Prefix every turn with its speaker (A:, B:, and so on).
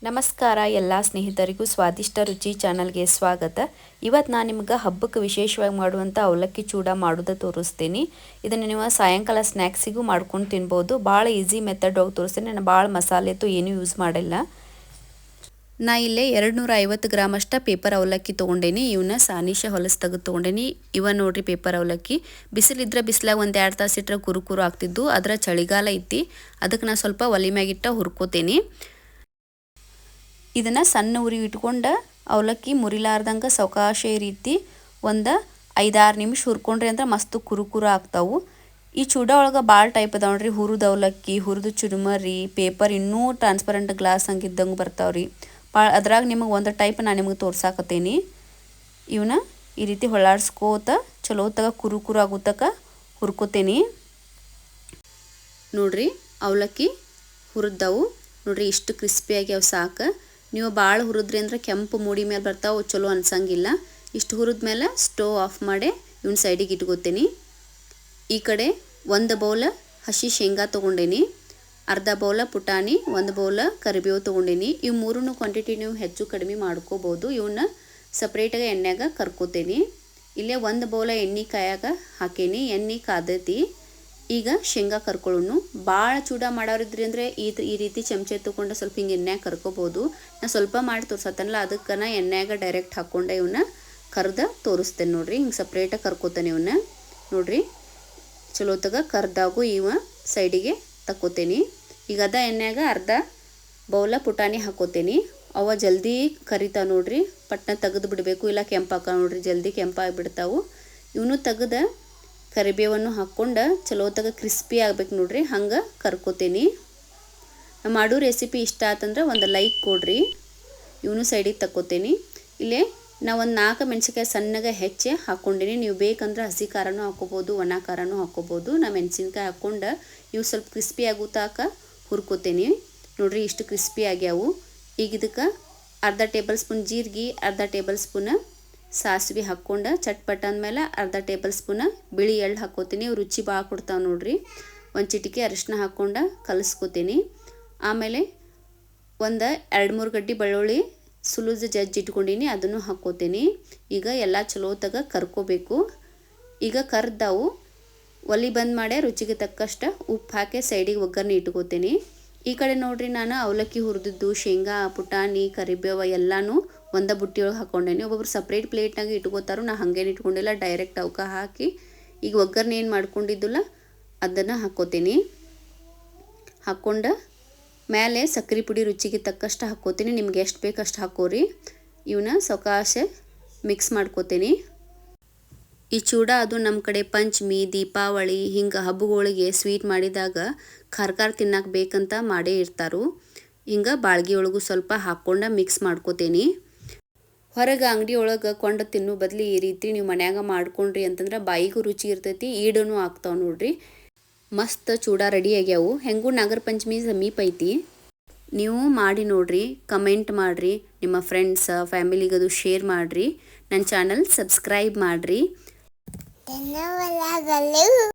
A: ನಮಸ್ಕಾರ ಎಲ್ಲ ಸ್ನೇಹಿತರಿಗೂ ಸ್ವಾದಿಷ್ಟ ರುಚಿ ಚಾನಲ್ಗೆ ಸ್ವಾಗತ. ಇವತ್ತು ನಾನು ನಿಮಗೆ ಹಬ್ಬಕ್ಕೆ ವಿಶೇಷವಾಗಿ ಮಾಡುವಂಥ ಅವಲಕ್ಕಿ ಚೂಡ ಮಾಡೋದು ತೋರಿಸ್ತೀನಿ. ಇದನ್ನು ನೀವು ಸಾಯಂಕಾಲ ಸ್ನ್ಯಾಕ್ಸಿಗೂ ಮಾಡ್ಕೊಂಡು ತಿನ್ಬೋದು. ಭಾಳ ಈಸಿ ಮೆಥಡ್ ಹೋಗಿ ತೋರಿಸ್ತೀನಿ. ನಾನು ಭಾಳ ಮಸಾಲೆ ಅಂತೂ ಏನೂ ಯೂಸ್ ಮಾಡಿಲ್ಲ. ನಾ ಇಲ್ಲೇ 250 ಗ್ರಾಮ್ ಅಷ್ಟ ಪೇಪರ್ ಅವಲಕ್ಕಿ ತೊಗೊಂಡೇನಿ. ಇವನ್ನ ಸಾನಿಶ ಹೊಲಸು ತೆಗೆದು ತೊಗೊಂಡೇನಿ. ಇವ ನೋಡ್ರಿ ಪೇಪರ್ ಅವಲಕ್ಕಿ. ಬಿಸಿಲಿದ್ರೆ ಬಿಸಿಲಾಗ ಒಂದು 2 ತಾಸು ಇಟ್ಟರೆ ಕುರು ಆಗ್ತಿದ್ದು. ಅದರ ಚಳಿಗಾಲ ಐತಿ, ಅದಕ್ಕೆ ನಾನು ಸ್ವಲ್ಪ ಒಲೆ ಮ್ಯಾಗಿಟ್ಟ ಹುರ್ಕೋತೀನಿ. ಇದನ್ನು ಸಣ್ಣ ಉರಿ ಇಟ್ಕೊಂಡು ಅವಲಕ್ಕಿ ಮುರಿಲಾರ್ದಂಗೆ ಸಾವಕಾಶ ರೀತಿ ಒಂದು 5-6 ನಿಮಿಷ ಹುರ್ಕೊಂಡ್ರಿ ಅಂದ್ರೆ ಮಸ್ತ್ ಕುರು ಆಗ್ತಾವು. ಈ ಚೂಡ ಒಳಗೆ ಭಾಳ ಟೈಪ್ ಅದಾವ ನೋಡ್ರಿ. ಹುರಿದ ಅವಲಕ್ಕಿ, ಹುರಿದು ಚುರುಮರಿ, ಪೇಪರ್ ಇನ್ನೂ ಟ್ರಾನ್ಸ್ಪರೆಂಟ್ ಗ್ಲಾಸ್ ಹಂಗಿದ್ದಂಗೆ ಬರ್ತಾವ್ರಿ. ಅದ್ರಾಗ ನಿಮಗೆ ಒಂದು ಟೈಪ್ ನಾನು ನಿಮಗೆ ತೋರ್ಸಾಕತ್ತೀನಿ. ಇವನ್ನ ಈ ರೀತಿ ಹೊಳ್ಳಾಡ್ಸ್ಕೋತ ಚಲೋತ್ತಾಗ ಕುರು ಆಗೋತಕ ಹುರ್ಕೋತೀನಿ. ನೋಡ್ರಿ ಅವಲಕ್ಕಿ ಹುರಿದವು ನೋಡ್ರಿ, ಇಷ್ಟು ಕ್ರಿಸ್ಪಿಯಾಗಿ ಅವು ಸಾಕು. ನೀವು ಭಾಳ ಹುರಿದ್ರಿ ಅಂದ್ರೆ ಕೆಂಪು ಮೂಡಿ ಮೇಲೆ ಬರ್ತಾವೆ, ಚಲೋ ಅನ್ಸಂಗಿಲ್ಲ. ಇಷ್ಟು ಹುರಿದ ಮೇಲೆ ಸ್ಟೋವ್ ಆಫ್ ಮಾಡಿ ಇವನ್ನ ಸೈಡಿಗೆ ಇಟ್ಕೋತೀನಿ. ಈ ಕಡೆ 1 ಬೌಲ್ ಹಸಿ ಶೇಂಗಾ ತೊಗೊಂಡೇನಿ, ಅರ್ಧ ಬೌಲ ಪುಟಾಣಿ, 1 ಬೌಲ್ ಕರಿಬೇವು ತೊಗೊಂಡೇನಿ. ಇವು ಮೂರನ್ನು ಕ್ವಾಂಟಿಟಿ ನೀವು ಹೆಚ್ಚು ಕಡಿಮೆ ಮಾಡ್ಕೋಬೋದು. ಇವನ್ನ ಸಪ್ರೇಟಾಗಿ ಎಣ್ಣೆಗೆ ಕರ್ಕೋತೀನಿ. ಇಲ್ಲೇ 1 ಬೌಲ ಎಣ್ಣೆ ಕಾಯಾಗ ಹಾಕೇನಿ. ಎಣ್ಣೆ ಕಾದೈತಿ. ಈಗ ಶೇಂಗಾ ಕರ್ಕೊಳ್ಳೋನು. ಭಾಳ ಚೂಡ ಮಾಡೋರಿದ್ರಿ ಅಂದರೆ ಈ ರೀತಿ ಚಮಚೆ ತೊಗೊಂಡು ಸ್ವಲ್ಪ ಹಿಂಗೆ ಎಣ್ಣೆಗೆ ಕರ್ಕೋಬೋದು. ನಾನು ಸ್ವಲ್ಪ ಮಾಡಿ ತೋರ್ಸತ್ತನಲ್ಲ, ಅದಕ್ಕೆ ನಾ ಎಣ್ಣೆಗೆ ಡೈರೆಕ್ಟ್ ಹಾಕ್ಕೊಂಡೆ ಇವನ್ನ ಕರ್ದು ತೋರಿಸ್ತೇನೆ. ನೋಡಿರಿ, ಹಿಂಗೆ ಸಪ್ರೇಟಾಗಿ ಕರ್ಕೋತೇನೆ ಇವನ್ನ. ನೋಡಿರಿ, ಚಲೋತ್ತಾಗ ಕರ್ದಾಗು ಇವ ಸೈಡಿಗೆ ತಕ್ಕೋತೇನೆ. ಈಗ ಅದ ಎಣ್ಣೆಗ ಅರ್ಧ ಬೌಲ ಪುಟಾಣಿ ಹಾಕೋತೇನೆ. ಅವ ಜಲ್ದಿ ಕರಿತಾವೆ ನೋಡಿರಿ, ಪಟ್ನ ತೆಗೆದು ಬಿಡಬೇಕು, ಇಲ್ಲ ಕೆಂಪಾಕ ನೋಡಿರಿ, ಜಲ್ದಿ ಕೆಂಪಾಗಿಬಿಡ್ತಾವು. ಇವನು ತೆಗೆದು ಕರಿಬೇವನ್ನು ಹಾಕ್ಕೊಂಡು ಚಲೋತ್ತಾಗ ಕ್ರಿಸ್ಪಿ ಆಗ್ಬೇಕು ನೋಡ್ರಿ, ಹಂಗೆ ಕರ್ಕೋತೀನಿ. ಮಾಡೋ ರೆಸಿಪಿ ಇಷ್ಟ ಆತಂದ್ರೆ ಒಂದು ಲೈಕ್ ಕೊಡ್ರಿ. ಇವನು ಸೈಡಿಗೆ ತಕ್ಕೋತೀನಿ. ಇಲ್ಲೇ ನಾ ಒಂದು 4 ಮೆಣಸಿನ್ಕಾಯಿ ಸಣ್ಣಗೆ ಹೆಚ್ಚಿ ಹಾಕ್ಕೊಂಡೀನಿ. ನೀವು ಬೇಕಂದ್ರೆ ಹಸಿ ಖಾರನೂ ಹಾಕ್ಕೋಬೋದು, ಒಣ ಖಾರನೂ ಹಾಕ್ಕೋಬೋದು. ನಾ ಮೆಣಸಿನ್ಕಾಯಿ ಹಾಕ್ಕೊಂಡು ಇವು ಸ್ವಲ್ಪ ಕ್ರಿಸ್ಪಿ ಆಗೋತಾಕ ಹುರ್ಕೋತೀನಿ. ನೋಡ್ರಿ, ಇಷ್ಟು ಕ್ರಿಸ್ಪಿ ಆಗ್ಯಾವು. ಈಗ ಇದಕ್ಕೆ ಅರ್ಧ ಟೇಬಲ್ ಸ್ಪೂನ್ ಜೀರಿಗೆ, ಅರ್ಧ ಟೇಬಲ್ ಸ್ಪೂನ್ ಸಾಸಿವೆ ಹಾಕ್ಕೊಂಡು ಚಟ್ಪಟ್ ಅಂದಮೇಲೆ ಅರ್ಧ ಟೇಬಲ್ ಸ್ಪೂನ್ ಬಿಳಿ ಎಳ್ಳು ಹಾಕ್ಕೋತೀನಿ. ರುಚಿ ಭಾಳ ಕೊಡ್ತಾವೆ ನೋಡ್ರಿ. ಒಂದು ಚಿಟಿಕೆ ಅರಿಶಿನ ಹಾಕ್ಕೊಂಡು ಕಲಿಸ್ಕೋತೀನಿ. ಆಮೇಲೆ ಒಂದು 2-3 ಗಡ್ಡೆ ಬೆಳ್ಳುಳ್ಳಿ ಸುಲಿದು ಜಜ್ಜಿ ಇಟ್ಕೊಂಡೀನಿ, ಅದನ್ನು ಹಾಕ್ಕೋತೀನಿ. ಈಗ ಎಲ್ಲ ಚಲೋತ್ತಾಗ ಕರ್ಕೋಬೇಕು. ಈಗ ಕರ್ದಾವು ಒಲೆ ಬಂದ್ ಮಾಡಿ ರುಚಿಗೆ ತಕ್ಕಷ್ಟು ಉಪ್ಪು ಹಾಕಿ ಸೈಡಿಗೆ ಒಗ್ಗರಣೆ ಇಟ್ಕೋತೀನಿ. ಈ ಕಡೆ ನೋಡ್ರಿ, ನಾನು ಅವಲಕ್ಕಿ ಹುರಿದಿದ್ದು ಶೇಂಗಾ, ಪುಟಾಣಿ, ಕರಿಬೇವು ಎಲ್ಲನೂ ಒಂದು ಬುಟ್ಟಿಯೊಳಗೆ ಹಾಕ್ಕೊಂಡೇನಿ. ಒಬ್ಬೊಬ್ರು ಸಪ್ರೇಟ್ ಪ್ಲೇಟ್ನಾಗ ಇಟ್ಕೋತಾರೋ, ನಾ ಹಾಗೇನು ಇಟ್ಕೊಂಡಿಲ್ಲ, ಡೈರೆಕ್ಟ್ ಅವಕ್ಕೆ ಹಾಕಿ ಈಗ ಒಗ್ಗರಣೆ ಏನು ಮಾಡ್ಕೊಂಡಿದ್ದಿಲ್ಲ ಅದನ್ನು ಹಾಕ್ಕೋತೀನಿ. ಹಾಕ್ಕೊಂಡು ಮೇಲೆ ಸಕ್ಕರೆ ಪುಡಿ ರುಚಿಗೆ ತಕ್ಕಷ್ಟು ಹಾಕ್ಕೋತೀನಿ. ನಿಮ್ಗೆ ಎಷ್ಟು ಬೇಕು ಅಷ್ಟು ಹಾಕೋರಿ. ಇವನ್ನ ಸಾವಕಾಶ ಮಿಕ್ಸ್ ಮಾಡ್ಕೋತೀನಿ. ಈ ಚೂಡ ಅದು ನಮ್ಮ ಕಡೆ ಪಂಚಮಿ, ದೀಪಾವಳಿ ಹಿಂಗೆ ಹಬ್ಬಗಳಿಗೆ ಸ್ವೀಟ್ ಮಾಡಿದಾಗ ಖಾರ ತಿನ್ನಕ್ಕೆ ಬೇಕಂತ ಮಾಡೇ ಇರ್ತಾರೋ. ಹಿಂಗೆ ಬಾಳ್ಗಿ ಒಳಗೂ ಸ್ವಲ್ಪ ಹಾಕ್ಕೊಂಡು ಮಿಕ್ಸ್ ಮಾಡ್ಕೋತೀನಿ. ಹೊರಗೆ ಅಂಗಡಿ ಒಳಗೆ ಕೊಂಡು ತಿನ್ನೋ ಬದಲು ಈ ರೀತಿ ನೀವು ಮನ್ಯಾಗ ಮಾಡ್ಕೊಂಡ್ರಿ ಅಂತಂದ್ರೆ ಬಾಯಿಗೂ ರುಚಿ ಇರ್ತೈತಿ, ಈಡೂ ಆಗ್ತಾವೆ ನೋಡ್ರಿ. ಮಸ್ತ್ ಚೂಡ ರೆಡಿ ಆಗ್ಯಾವು. ಹೆಂಗೂ ನಾಗರ ಪಂಚಮಿ ಸಮೀಪ ಐತಿ. ನೀವು ಮಾಡಿ ನೋಡ್ರಿ, ಕಮೆಂಟ್ ಮಾಡಿರಿ, ನಿಮ್ಮ ಫ್ರೆಂಡ್ಸ್ ಫ್ಯಾಮಿಲಿಗದು ಶೇರ್ ಮಾಡಿರಿ, ನನ್ನ ಚಾನಲ್ ಸಬ್ಸ್ಕ್ರೈಬ್ ಮಾಡಿರಿ. ಧನ್ಯವಾದಗಳು.